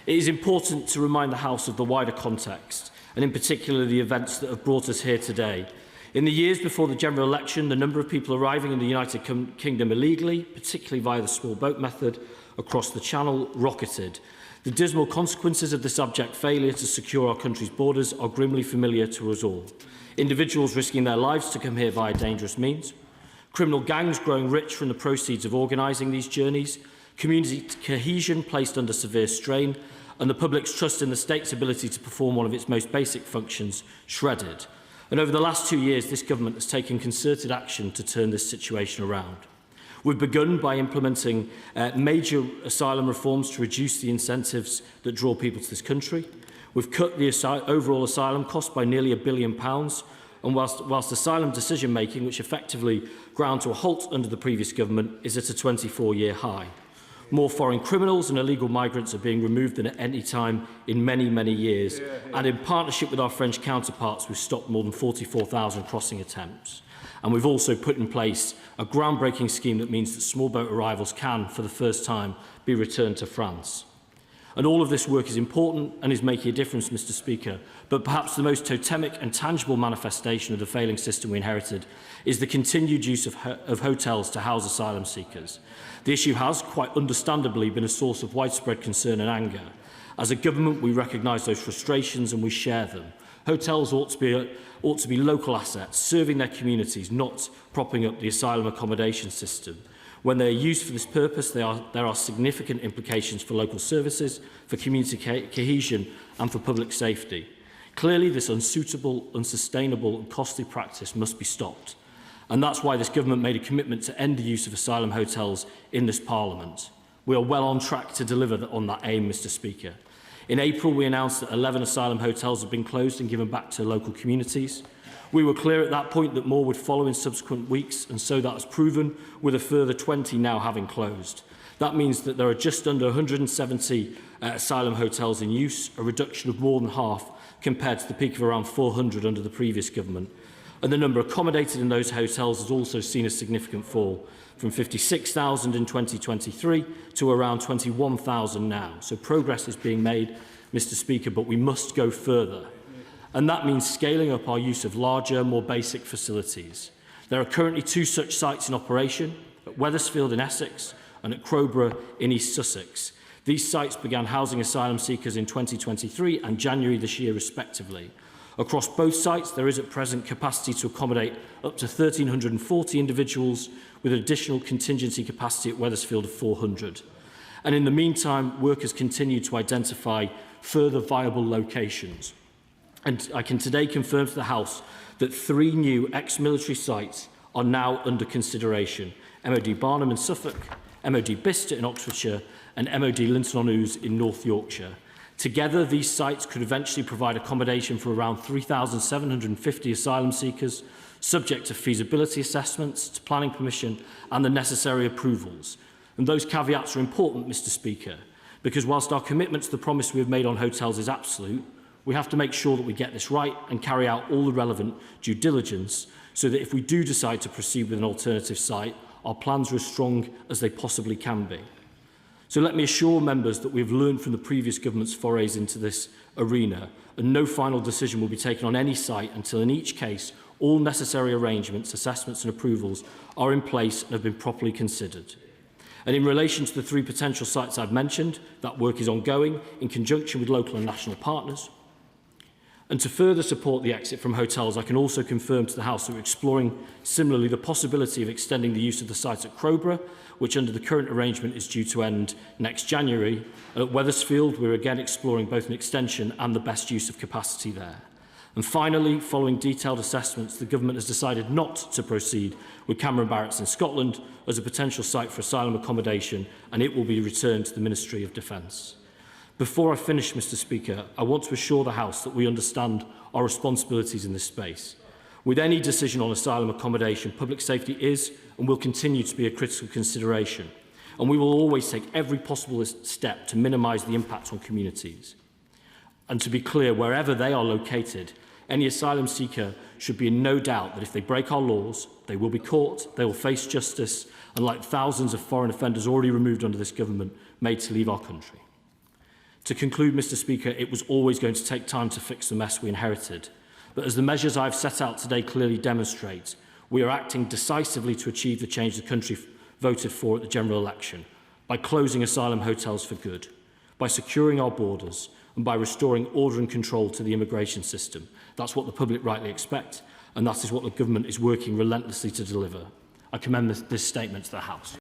It is important to remind the House of the wider context, and in particular the events that have brought us here today. In the years before the general election, the number of people arriving in the United Kingdom illegally, particularly via the small boat method, across the Channel rocketed. The dismal consequences of this abject failure to secure our country's borders are grimly familiar to us all. Individuals risking their lives to come here via dangerous means, criminal gangs growing rich from the proceeds of organising these journeys, community cohesion placed under severe strain, and the public's trust in the state's ability to perform one of its most basic functions shredded. And over the last 2 years, this government has taken concerted action to turn this situation around. We've begun by implementing major asylum reforms to reduce the incentives that draw people to this country. We've cut the overall asylum cost by nearly £1 billion, and whilst asylum decision-making, which effectively ground to a halt under the previous government, is at a 24-year high. More foreign criminals and illegal migrants are being removed than at any time in many, many years. And in partnership with our French counterparts, we've stopped more than 44,000 crossing attempts. And we've also put in place a groundbreaking scheme that means that small boat arrivals can, for the first time, be returned to France. And all of this work is important and is making a difference, Mr Speaker, but perhaps the most totemic and tangible manifestation of the failing system we inherited is the continued use of hotels to house asylum seekers. The issue has, quite understandably, been a source of widespread concern and anger. As a government, we recognise those frustrations and we share them. Hotels ought to be local assets, serving their communities, not propping up the asylum accommodation system. When they are used for this purpose, there are significant implications for local services, for community cohesion and for public safety. Clearly, this unsuitable, unsustainable and costly practice must be stopped. And that's why this government made a commitment to end the use of asylum hotels in this Parliament. We are well on track to deliver on that aim, Mr Speaker. In April, we announced that 11 asylum hotels have been closed and given back to local communities. We were clear at that point that more would follow in subsequent weeks, and so that has proven, with a further 20 now having closed. That means that there are just under 170 asylum hotels in use, a reduction of more than half compared to the peak of around 400 under the previous government. And the number accommodated in those hotels has also seen a significant fall, from 56,000 in 2023 to around 21,000 now. So progress is being made, Mr Speaker, but we must go further. And that means scaling up our use of larger, more basic facilities. There are currently 2 such sites in operation, at Wethersfield in Essex and at Crowborough in East Sussex. These sites began housing asylum seekers in 2023 and January this year, respectively. Across both sites, there is at present capacity to accommodate up to 1,340 individuals, with additional contingency capacity at Wethersfield of 400. And in the meantime, workers continue to identify further viable locations. And I can today confirm to the House that 3 new ex-military sites are now under consideration: MOD Barnham in Suffolk, MOD Bicester in Oxfordshire and MOD Linton-on-Ouse in North Yorkshire. Together, these sites could eventually provide accommodation for around 3,750 asylum seekers, subject to feasibility assessments, to planning permission and the necessary approvals. And those caveats are important, Mr Speaker, because whilst our commitment to the promise we have made on hotels is absolute, we have to make sure that we get this right and carry out all the relevant due diligence so that if we do decide to proceed with an alternative site, our plans are as strong as they possibly can be. So let me assure members that we have learned from the previous government's forays into this arena, and no final decision will be taken on any site until in each case all necessary arrangements, assessments and approvals are in place and have been properly considered. And in relation to the 3 potential sites I've mentioned, that work is ongoing in conjunction with local and national partners. And to further support the exit from hotels, I can also confirm to the House that we're exploring similarly the possibility of extending the use of the site at Crowborough, which under the current arrangement is due to end next January. And at Wethersfield, we're again exploring both an extension and the best use of capacity there. And finally, following detailed assessments, the government has decided not to proceed with Cameron Barracks in Scotland as a potential site for asylum accommodation, and it will be returned to the Ministry of Defence. Before I finish, Mr Speaker, I want to assure the House that we understand our responsibilities in this space. With any decision on asylum accommodation, public safety is and will continue to be a critical consideration, and we will always take every possible step to minimise the impact on communities. And to be clear, wherever they are located, any asylum seeker should be in no doubt that if they break our laws, they will be caught, they will face justice, and like thousands of foreign offenders already removed under this government, made to leave our country. To conclude, Mr Speaker, it was always going to take time to fix the mess we inherited. But as the measures I've set out today clearly demonstrate, we are acting decisively to achieve the change the country voted for at the general election, by closing asylum hotels for good, by securing our borders, and by restoring order and control to the immigration system. That's what the public rightly expect, and that is what the government is working relentlessly to deliver. I commend this statement to the House.